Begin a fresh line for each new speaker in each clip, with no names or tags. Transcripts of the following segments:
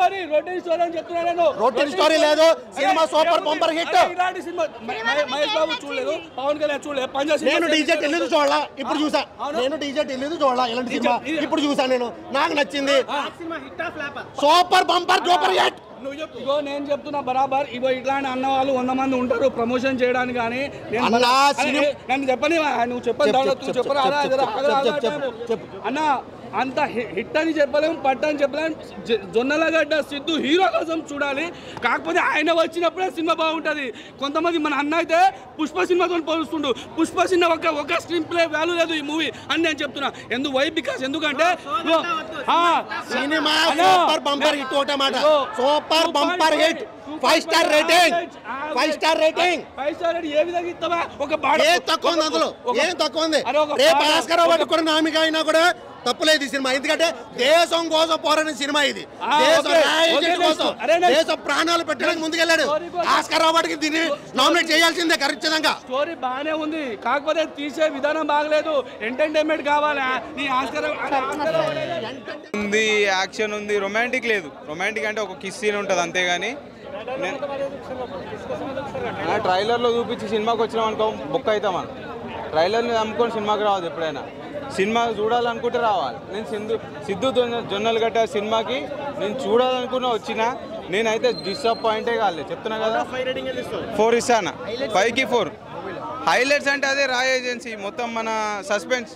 Story అని చెప్తున్నా నేను.
రొటీన్ స్టోరీ లేదు, సినిమా సూపర్ బంపర్ హిట్.
ఇలాంటి సినిమా మహేష్ బాబు చూడలేదు, పవన్ కళ్యాణ్ చూడలేదు, పంజాబ్
నేను డీజే ఢిల్లీది చూడాలా ఇప్పుడు చూసా, నేను డీజే ఢిల్లీది చూడాలా ఇలాంటి సినిమా ఇప్పుడు చూసా నేను, నాకు నచ్చింది. Super bumper super hit.
ఇగో నేను చెప్తున్నా బరాబర్. ఇగో ఇట్లాంటి అన్న వాళ్ళు 100 మంది ఉంటారు ప్రమోషన్ చేయడానికి. కానీ నన్ను చెప్పని, నువ్వు చెప్పని అన్న అంత హిట్ అని చెప్పలేము, పట్ట అని చెప్పలేము. జొన్నలగడ్డ సిద్ధు హీరో కోసం చూడాలి. కాకపోతే ఆయన వచ్చినప్పుడే సినిమా బాగుంటుంది. కొంతమంది మన అన్న అయితే పుష్ప సినిమాతో పోలుస్తుండు. పుష్ప సినిమా ఒక స్క్రీన్ ప్లే వాల్యూ లేదు ఈ మూవీ అని నేను చెప్తున్నా. ఎందుకంటే
సినిమా సూపర్ బంపర్ హిట్ ఒకటే మాట, super bumper hit. 5 star rating, 5 star rating.
5 star rating ఏ విధంగా ఇస్తావా? ఒక
ఏ తక్కువ ఉంది అందులో, ఏం తక్కువ ఉంది. రేపు ఆస్కార్ అవార్డు కూడా నామిక అయినా కూడా తప్పులేదు ఈ సినిమా. ఎందుకంటే దేశం కోసం పోరాడిన సినిమా ఇది. దేశం ప్రాణాలు పెట్టడానికి ముందుకెళ్ళాడు. ఆస్కార్ అవార్డుకి దీన్ని నామినేట్ చేయాల్సిందే ఖచ్చితంగా.
స్టోరీ బాగానే ఉంది, కాకపోతే తీసే విధానం బాగలేదు. ఎంటర్టైన్మెంట్ కావాలా నీ ఆస్కార్
ఉంది, యాక్షన్ ఉంది, రొమాంటిక్ లేదు. రొమాంటిక్ అంటే ఒక కిస్ సీన్ ఉంటుంది అంతేగాని ట్రైలర్లో చూపించి సినిమాకి వచ్చినాం అనుకో బుక్ అవుతామని. ట్రైలర్ని నమ్ముకొని సినిమాకి రావద్దు. ఎప్పుడైనా సినిమా చూడాలనుకుంటే రావాలి. నేను సిద్ధు జొన్నలగడ్డ సినిమాకి నేను చూడాలనుకున్నా వచ్చినా నేనైతే డిసప్పాయింటే కాలేదు. చెప్తున్నా కదా, 4 ఇస్తాను. 5కి 4. హైలైట్స్ అంటే అదే రా ఏజెన్సీ మొత్తం, మన సస్పెన్స్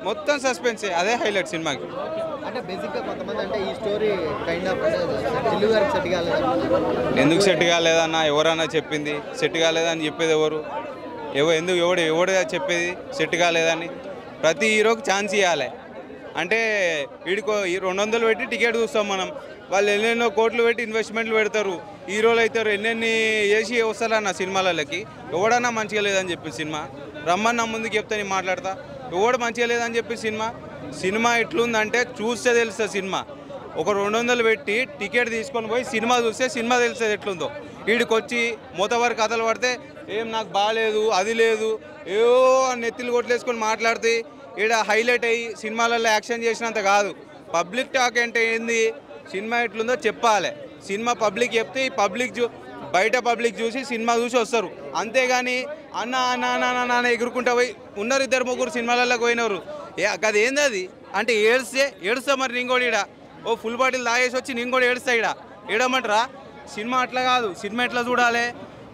మొత్తం సస్పెన్సే, అదే హైలైట్ సినిమాకి.
అంటే బేసిక్గా కొంతమంది అంటే ఈ స్టోరీ కైండ్ ఆఫ్ చిల్లు గారికి సెట్ కాలేదా?
ఎందుకు సెట్ కాలేదన్న? ఎవరన్నా చెప్పింది సెట్ కాలేదని చెప్పేది ఎవరు? ఎవడు చెప్పేది సెట్ కాలేదని? ప్రతి హీరోకి ఛాన్స్ ఇవ్వాలి. అంటే వీడికో 200 పెట్టి టికెట్ చూస్తాం మనం. వాళ్ళు ఎన్నెన్నో కోట్లు పెట్టి ఇన్వెస్ట్మెంట్లు పెడతారు, హీరోలు అవుతారు, ఎన్నెన్ని చేసి వస్తారన్న సినిమాలకి. ఎవడన్నా మంచిగా లేదని చెప్పి సినిమా రమ్మన్న ముందుకు చెప్తే నేను మాట్లాడతా. ఎవడు మంచిగా లేదని చెప్పి సినిమా ఎట్లుందంటే చూస్తే తెలుస్తుంది. సినిమా ఒక 200 పెట్టి టికెట్ తీసుకొని పోయి సినిమా చూస్తే సినిమా తెలుస్తుంది ఎట్లుందో. వీడికి వచ్చి మూతవారి కథలు పడితే ఏం నాకు బాగాలేదు అది లేదు ఏవో నెత్తిలు కొట్లేసుకొని మాట్లాడితే ఈడ హైలైట్ అయ్యి సినిమాలలో యాక్షన్ చేసినంత కాదు. పబ్లిక్ టాక్ అంటే ఏంది, సినిమా ఎట్లుందో చెప్పాలి. సినిమా పబ్లిక్ చెప్తే ఈ బయట పబ్లిక్ చూసి సినిమా చూసి వస్తారు. అంతేగాని అన్న అన్న అన్న అన్న ఎగురుకుంటా పోయి ఉన్నారు 2-3 సినిమాలలోకి పోయినారు. అది ఏంది అది అంటే ఏడుస్తా మరి నేను కూడా ఈడ ఓ ఫుల్ బాటిల్ తాగేసి వచ్చి నేను కూడా ఏడుస్తా ఏడమంటారా? సినిమా అట్లా కాదు. సినిమా ఎట్లా చూడాలి?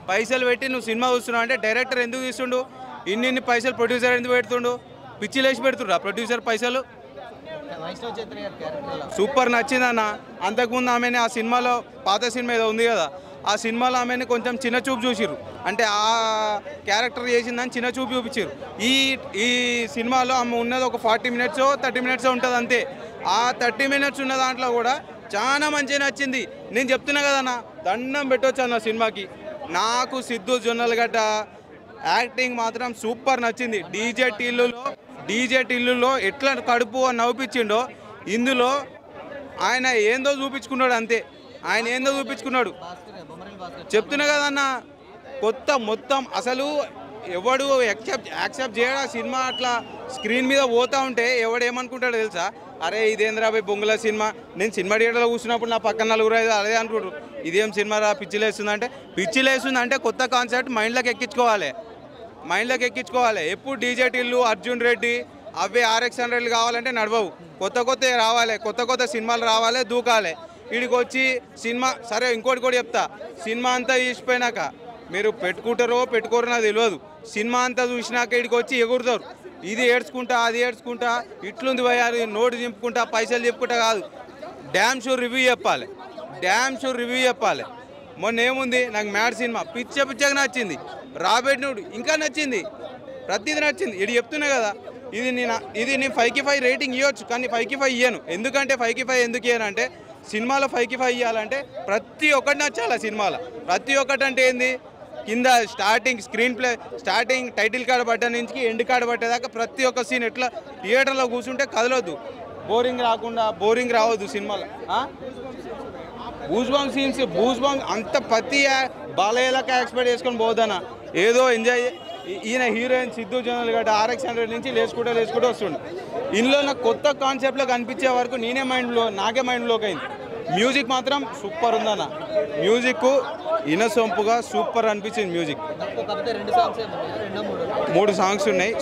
పైసలు పెట్టి నువ్వు సినిమా చూస్తున్నావు అంటే డైరెక్టర్ ఎందుకు తీస్తుండు? ఇన్ని పైసలు ప్రొడ్యూసర్ ఎందుకు పెడుతుండు? పిచ్చిలేసి పెడుతుండ్రా ప్రొడ్యూసర్ పైసలు. సూపర్ నచ్చిందన్న. అంతకుముందు ఆమెని ఆ సినిమాలో పాత సినిమా ఏదో ఉంది కదా, ఆ సినిమాలో ఆమెని కొంచెం చిన్న చూపు చూసిర్రు. అంటే ఆ క్యారెక్టర్ చేసిందని చిన్న చూపు చూపించారు. ఈ సినిమాలో ఆమె ఉన్నది ఒక 40 మినిట్సో 30 మినిట్సో ఉంటుంది అంతే. ఆ 30 మినిట్స్ ఉన్న దాంట్లో కూడా చాలా మంచిగా నచ్చింది. నేను చెప్తున్నా కదన్న, దండం పెట్టవచ్చు అన్న సినిమాకి. నాకు సిద్ధు జొన్నలగడ్డ యాక్టింగ్ మాత్రం సూపర్ నచ్చింది. డీజే టిల్లులో ఎట్లా కడుపు అని నవ్వుపించిండో ఇందులో ఆయన ఏందో చూపించుకున్నాడు అంతే. ఆయన ఏందో చూపించుకున్నాడు. చెప్తున్నా కదన్న, కొత్త మొత్తం అసలు ఎవడు యాక్సెప్ట్ చేయడా సినిమా అట్లా స్క్రీన్ మీద పోతా ఉంటే ఎవడేమనుకుంటాడో తెలుసా? అరే ఇదేంద్రా బాయ్ బొంగుల సినిమా. నేను సినిమా థియేటర్లో కూర్చున్నప్పుడు నా పక్కన 4-5 అదే అనుకుంటారు, ఇదేం సినిమా రా పిచ్చిలేస్తుందంటే కొత్త కాన్సెప్ట్ మైండ్లోకి ఎక్కించుకోవాలి. ఎప్పుడు డీజే టిల్లు, అర్జున్ రెడ్డి అవే RX100 కావాలంటే నడవవు. కొత్త రావాలి, కొత్త సినిమాలు రావాలి, దూకాలి. వీడికి వచ్చి సినిమా సరే ఇంకోటి కూడా చెప్తా, సినిమా అంతా తీసిపోయినాక మీరు పెట్టుకుంటారో పెట్టుకోరో నాకు తెలియదు. సినిమా అంతా చూసినాక వీడికి వచ్చి ఎగురుతారు. ఇది ఏడ్చుకుంటా అది ఏడ్చుకుంటా ఇట్లుంది పోయారు నోటు చింపుకుంటా పైసలు చెప్పుకుంటా కాదు. డ్యామ్ షూర్ రివ్యూ చెప్పాలి. మొన్న ఏముంది, నాకు మ్యాడ్ సినిమా పిచ్చగా నచ్చింది. రాబర్ట్ నూడ్ ఇంకా నచ్చింది. ప్రతిదీ నచ్చింది. ఇది చెప్తున్నా కదా, ఇది నేను 5కి 5 రేటింగ్ ఇవ్వచ్చు, కానీ 5కి 5 ఇయ్యను. ఎందుకంటే 5కి 5 ఎందుకు ఇయ్యను అంటే, సినిమాలో 5కి 5 ఇవ్వాలంటే ప్రతి ఒక్కటి నచ్చాలి. సినిమాలో ప్రతి ఒక్కటి అంటే ఏంది, కింద screen play starting title card పడ్డ నుంచి ఎండ్ కార్డ్ పట్టేదాకా ప్రతి ఒక్క సీన్ ఎట్లా థియేటర్లో కూర్చుంటే కదలొద్దు, బోరింగ్ రావద్దు సినిమాలో. బూజ్బాంగ్ అంత ప్రతి బాలయ్యలాగా ఎక్స్పెక్ట్ చేసుకొని పోదన్నా. ఏదో ఎంజాయ్. ఈయన హీరోయిన్ సిద్ధు జొన్నలగడ్డ RX100 నుంచి లేచుకుంటూ వస్తుండు. ఇందులో నాకు కొత్త కాన్సెప్ట్లో కనిపించే వరకు నాకే మైండ్ బ్లోక్ అయింది. మ్యూజిక్ మాత్రం సూపర్ ఉందన్న. మ్యూజిక్ ఇనసొంపుగా సూపర్ అనిపించింది. మ్యూజిక్ 3 సాంగ్స్ ఉన్నాయి,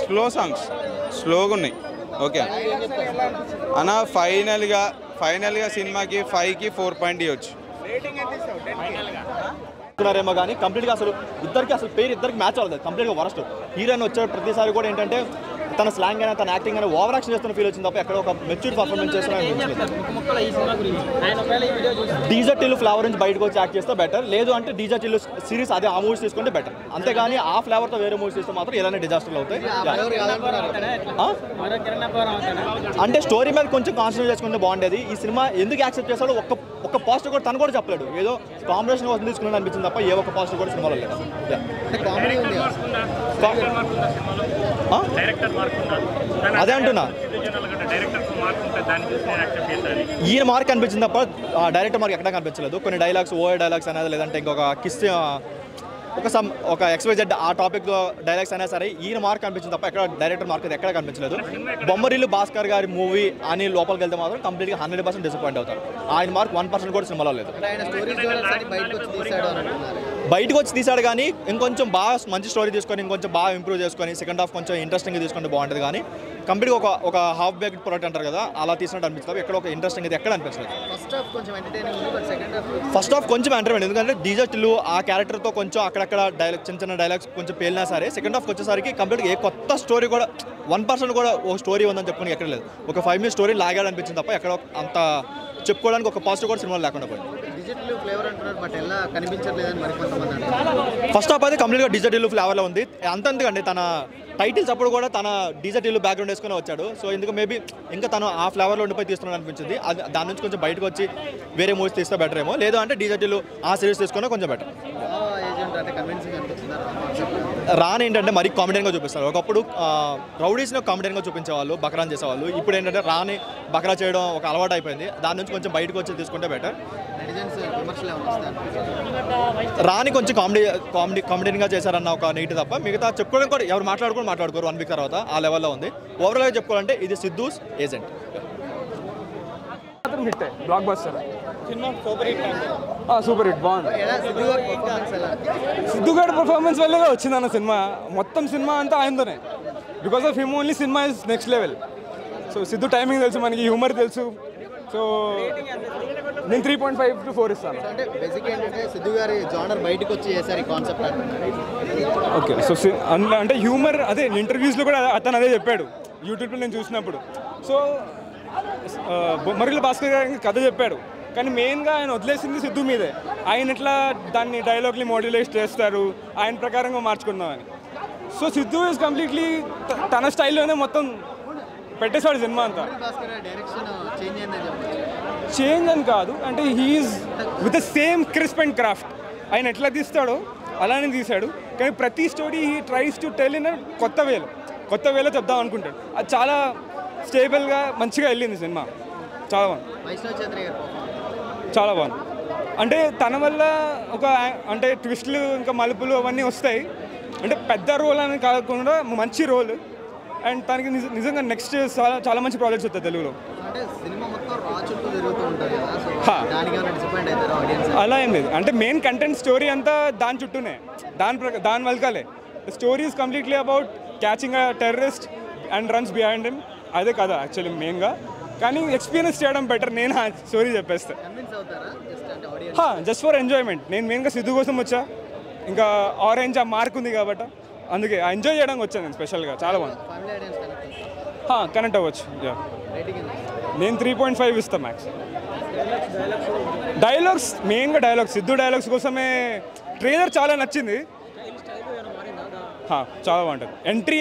స్లోగా ఉన్నాయి. ఓకే అన్న, ఫైనల్గా సినిమాకి 5కి 4 పాయింట్ ఇవ్వచ్చు.
ేమో కానీ కంప్లీట్గా అసలు ఇద్దరికి మ్యాచ్ అవ్వలేదు. కంప్లీట్గా వరస్ట్. హీరోయిన్ వచ్చే ప్రతిసారి కూడా ఏంటంటే తన స్లాంగ్ అయినా తన యాక్టింగ్ అయినా ఓవర్ యాక్షన్ చేస్తున్న ఫీల్ వచ్చింది తప్ప ఎక్కడ ఒక మెచ్యూర్ పర్ఫార్మెన్స్ చేస్తున్నా. డీజే టిల్లు ఫ్లేవర్ నుంచి బయటకు వచ్చి యాక్ట్ చేస్తే బెటర్, లేదు అంటే డీజే టిల్లు సిరీస్ అదే ఆ మూవీస్ తీసుకుంటే బెటర్. అంతేగాని ఆ ఫ్లేవర్తో వేరే మూవీస్ తీస్తే మాత్రం ఇలానే డిజాస్టర్లు అవుతాయి. అంటే స్టోరీ మీద కొంచెం కాన్సన్ట్రేట్ చేసుకుంటే బాగుండేది. ఈ సినిమా ఎందుకు యాక్సెప్ట్ చేస్తాడో ఒక్క పాజిటివ్ కూడా తను కూడా చెప్పలేడు. ఏదో కాంబినేషన్ కోసం తీసుకున్నాను అనిపించింది తప్ప ఏ ఒక్క పాజిటివ్ కూడా సినిమాలో లేదు. అదే అంటున్నా, ఈయన మార్క్ అనిపించింది తప్ప డైరెక్టర్ మార్క్ ఎక్కడ కనిపించలేదు. కొన్ని డైలాగ్స్ డైలాగ్స్ అనేది, లేదంటే ఇంకొక కిస్ ఒక XYZ ఆ టాపిక్ డైలాగ్స్ అయినా సరే ఈయన మార్క్ కనిపించింది తప్ప ఎక్కడ డైరెక్టర్ మార్క్ ఎక్కడ కనిపించలేదు. బొమ్మరిల్లు భాస్కర్ గారి మూవీ అని లోపలికి వెళ్తే మాత్రం కంప్లీట్గా 100% డిసప్పాయింట్ అవుతారు. ఆయన మార్క్ 1% కూడా సినిమాలో లేదు. బయటకు వచ్చి తీశాడు కానీ ఇంకొంచెం బాగా మంచి స్టోరీ తీసుకొని ఇంకొంచెం బాగా ఇంప్రూవ్ చేసుకొని సెకండ్ హాఫ్ కొంచెం ఇంట్రెస్టింగ్గా తీసుకుంటే బాగుంటుంది. కానీ కంప్లీట్గా ఒక హాఫ్ బ్యాక్ ప్రోడక్ట్ అంటారు కదా, అలా తీసినట్టు అనిపిస్తుంది. ఎక్కడ ఒక ఇంట్రెస్టింగ్ అయితే ఎక్కడ అనిపించలేదు. ఫస్ట్ హాఫ్ కొంచెం ఎంటర్టైన్మెంట్, ఎందుకంటే డీజే టిల్లు ఆ క్యారెక్టర్తో కొంచెం అక్కడక్కడ చిన్న డైలాగ్స్ కొంచెం పేలినా సరే సెకండ్ హాఫ్ వచ్చేసరికి కంప్లీట్గా ఏ కొత్త స్టోరీ కూడా 1% కూడా ఓ స్టోరీ ఉందని చెప్పుకోవడానికి ఎక్కడ లేదు. ఒక 5 minutes స్టోరీ లాగాడు అనిపించింది తప్ప ఎక్కడ అంత చెప్పుకోవడానికి ఒక పాజిటివ్ కూడా సినిమాలో లేకుండా పోయింది. ఫస్ట్ హాఫ్ అయితే కంప్లీట్గా డిజిటల్ ఫ్లేవర్లో ఉంది. అంతేందుకండి తన టైటిల్స్ అప్పుడు కూడా తన డిజిటల్ బ్యాక్గ్రౌండ్ వేసుకొని వచ్చాడు. సో ఎందుకు మేబీ ఇంకా తను ఆ ఫ్లేవర్లో ఉండిపోయి తీస్తున్నాడు అనిపించింది. దాని నుంచి కొంచెం బయటకు వచ్చి వేరే మూవీస్ తీస్తే బెటర్ ఏమో, లేదు అంటే డిజిటల్ ఆ సిరీస్ తీసుకున్నా కొంచెం బెటర్. రాన్ ఏంటంటే మరీ కామెడీగా చూపిస్తారు. ఒకప్పుడు రౌడీస్ని కామెడీగా చూపించేవాళ్ళు, బకరాన్ చేసేవాళ్ళు. ఇప్పుడు ఏంటంటే రాని బకరా చేయడం ఒక అలవాటు అయిపోయింది. దాని నుంచి కొంచెం బయటకు వచ్చి తీసుకుంటే బెటర్. రాని కొంచెం కామెడీగా చేశారన్న ఒక నెగిటివ్ తప్ప మిగతా చెప్పుకోవడం కూడా ఎవరు మాట్లాడుకోరు 1 వీక్ తర్వాత ఆ లెవెల్లో ఉంది. ఓవరాల్గా చెప్పుకోవాలంటే ఇది Siddhu's agent.
Hit block buster super hit బాగుంది. సిద్ధు గారి పర్ఫార్మెన్స్ వల్లే వచ్చిందన్న సినిమా. మొత్తం సినిమా అంతా ఆయనతోనే. Because of him only cinema is next level. So Siddhu timing తెలుసు, మనకి హ్యూమర్ తెలుసు. సో నేను 3.5 to 4 ఇస్తాను.
అంటే బేసిక్ ఏంటంటే సిద్ధు గారి జానర్ బయటకు వచ్చి చేశారు ఈ కాన్సెప్ట్.
ఓకే, సో అంటే హ్యూమర్ అదే ఇంటర్వ్యూస్లో కూడా అతను అదే చెప్పాడు యూట్యూబ్లో నేను చూసినప్పుడు. సో బొమ్మరిల్లు భాస్కర్ గారికి కథ చెప్పాడు, కానీ మెయిన్గా ఆయన వదిలేసింది సిద్ధు మీదే. ఆయన ఎట్లా దాన్ని డైలాగ్ని మోడ్యులేట్ చేస్తారు, ఆయన ప్రకారంగా మార్చుకుందామని. సో సిద్ధు ఈజ్ కంప్లీట్లీ తన స్టైల్లోనే మొత్తం పెట్టేశాడు సినిమా అంతా. చేంజ్ అని కాదు, అంటే he is with the same crisp and craft. ఆయన ఎట్లా తీస్తాడో అలానే తీశాడు, కానీ ప్రతి story he tries to tell in కొత్త వేలో చెప్దాం అనుకుంటాడు. అది చాలా స్టేబుల్గా మంచిగా వెళ్ళింది సినిమా. చాలా బాగుంది, చాలా బాగుంది. అంటే తన వల్ల అంటే ట్విస్ట్లు ఇంకా మలుపులు అవన్నీ వస్తాయి. అంటే పెద్ద రోల్ అని కాకుండా మంచి రోల్. అండ్ తనకి నిజంగా నెక్స్ట్ చాలా మంచి ప్రాజెక్ట్స్ వస్తాయి తెలుగులో. అలా ఏం లేదు, అంటే మెయిన్ కంటెంట్ స్టోరీ అంతా దాని చుట్టూనే, దాని వల్కాలే. Story is completely about catching a terrorist and runs behind him. అదే కదా యాక్చువల్లీ మెయిన్గా. కానీ ఎక్స్పీరియన్స్ చేయడం బెటర్. నేను ఆ స్టోరీ చెప్పేస్తే జస్ట్ ఫర్ ఎంజాయ్మెంట్. నేను మెయిన్గా సిద్ధు కోసం వచ్చా, ఇంకా ఆరెంజ్ ఆ మార్క్ ఉంది కాబట్టి అందుకే ఎంజాయ్ చేయడానికి వచ్చాను నేను స్పెషల్గా. చాలా బాగుంది, కనెక్ట్ అవ్వచ్చు. నేను 3.5 ఇస్తాను మ్యాక్స్. డైలాగ్స్ మెయిన్గా సిద్ధు డైలాగ్స్ కోసమే ట్రైలర్ చాలా నచ్చింది. చాలా బాగుంటుంది. Entry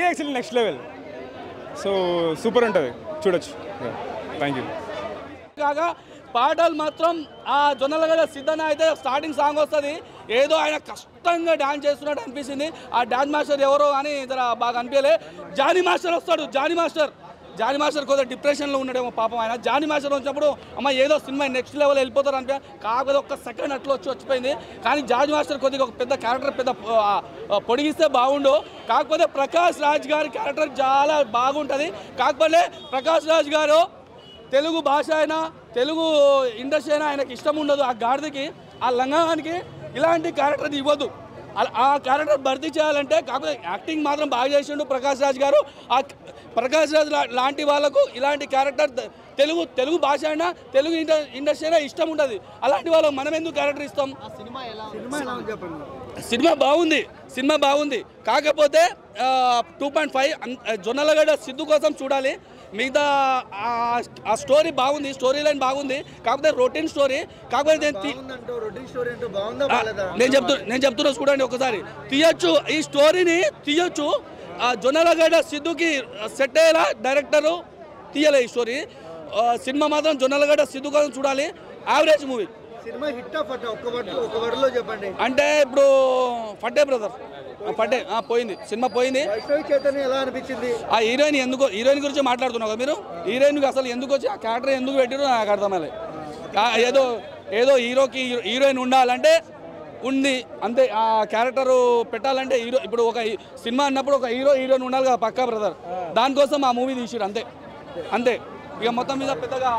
actually next level. So super ఉంటుంది, చూడొచ్చు. Thank you. కాగా పాటలు మాత్రం ఆ జొన్నలగడ్డ సిద్ధన్న అయితే స్టార్టింగ్ సాంగ్ వస్తుంది, ఏదో ఆయన కష్టంగా డ్యాన్స్ చేస్తున్నట్టు అనిపించింది. ఆ డ్యాన్స్ మాస్టర్ ఎవరో అని జర బాగా అనిపించలే. జానీ మాస్టర్ వస్తాడు. జానీ మాస్టర్ కొద్దిగా డిప్రెషన్లో ఉన్నాడేమో పాపం ఆయన. జానీ మాస్టర్ వచ్చినప్పుడు అమ్మ ఏదో సినిమా నెక్స్ట్ లెవెల్ వెళ్ళిపోతారు అనిపి, కాకపోతే ఒక్క సెకండ్ అట్లా వచ్చిపోయింది. కానీ జానీ మాస్టర్ కొద్దిగా ఒక పెద్ద క్యారెక్టర్ పెద్ద పొడిగిస్తే బాగుండు. కాకపోతే ప్రకాష్ రాజ్ గారి క్యారెక్టర్ చాలా బాగుంటుంది. కాకపోతే ప్రకాష్ రాజ్ గారు తెలుగు భాష అయినా తెలుగు ఇండస్ట్రీ అయినా ఆయనకి ఇష్టం ఉండదు, ఆ గాడిదకి ఆ లంగానికి ఇలాంటి క్యారెక్టర్ ఇవ్వద్దు. ఆ క్యారెక్టర్ భర్తీ చేయాలంటే కాకపోతే యాక్టింగ్ మాత్రం బాగా చేసిండు ప్రకాష్ రాజ్ గారు. ఆ ప్రకాష్ రాజ్ లాంటి వాళ్ళకు ఇలాంటి క్యారెక్టర్ తెలుగు భాష అయినా తెలుగు ఇండస్ట్రీ అయినా ఇష్టం ఉంటుంది. అలాంటి వాళ్ళకు మనం ఎందుకు క్యారెక్టర్ ఇస్తాం? సినిమా బాగుంది కాకపోతే 2.5 జొన్నలగడ్డ సిద్ధు కోసం చూడాలి. మిగతా ఆ స్టోరీ బాగుంది, స్టోరీ లైన్ బాగుంది, కాకపోతే రొటీన్ స్టోరీ. కాకపోతే నేను చెప్తున్నా చూడండి ఒకసారి, తీయొచ్చు ఈ స్టోరీని తీయొచ్చు. జొన్నలగడ్డ సిద్ధుకి సెట్ అయ్యేలా డైరెక్టరు తీయలే ఈ స్టోరీ. సినిమా మాత్రం జొన్నలగడ్డ సిద్ధు కోసం చూడాలి. Average movie.
సినిమా హిట్ ఒక వర్డ్లో చెప్పండి.
అంటే ఇప్పుడు ఫడ్డే బ్రదర్ పోయింది, సినిమా పోయింది.
చైతన్య ఎలా అనిపించింది?
ఆ హీరోయిన్ గురించి మాట్లాడుతున్నావు కదా మీరు. హీరోయిన్కి అసలు ఎందుకు వచ్చి ఆ క్యారెక్టర్ ఎందుకు పెట్టారో నాకు అర్థమయ్యే. ఏదో హీరోయిన్ ఉండాలంటే ఉంది అంతే. ఆ క్యారెక్టర్ పెట్టాలంటే ఇప్పుడు ఒక సినిమా అన్నప్పుడు ఒక హీరోయిన్ ఉండాలి కదా పక్కా బ్రదర్. దానికోసం ఆ మూవీ తీసిరు అంతే. ఇక మొత్తం మీద పెద్దగా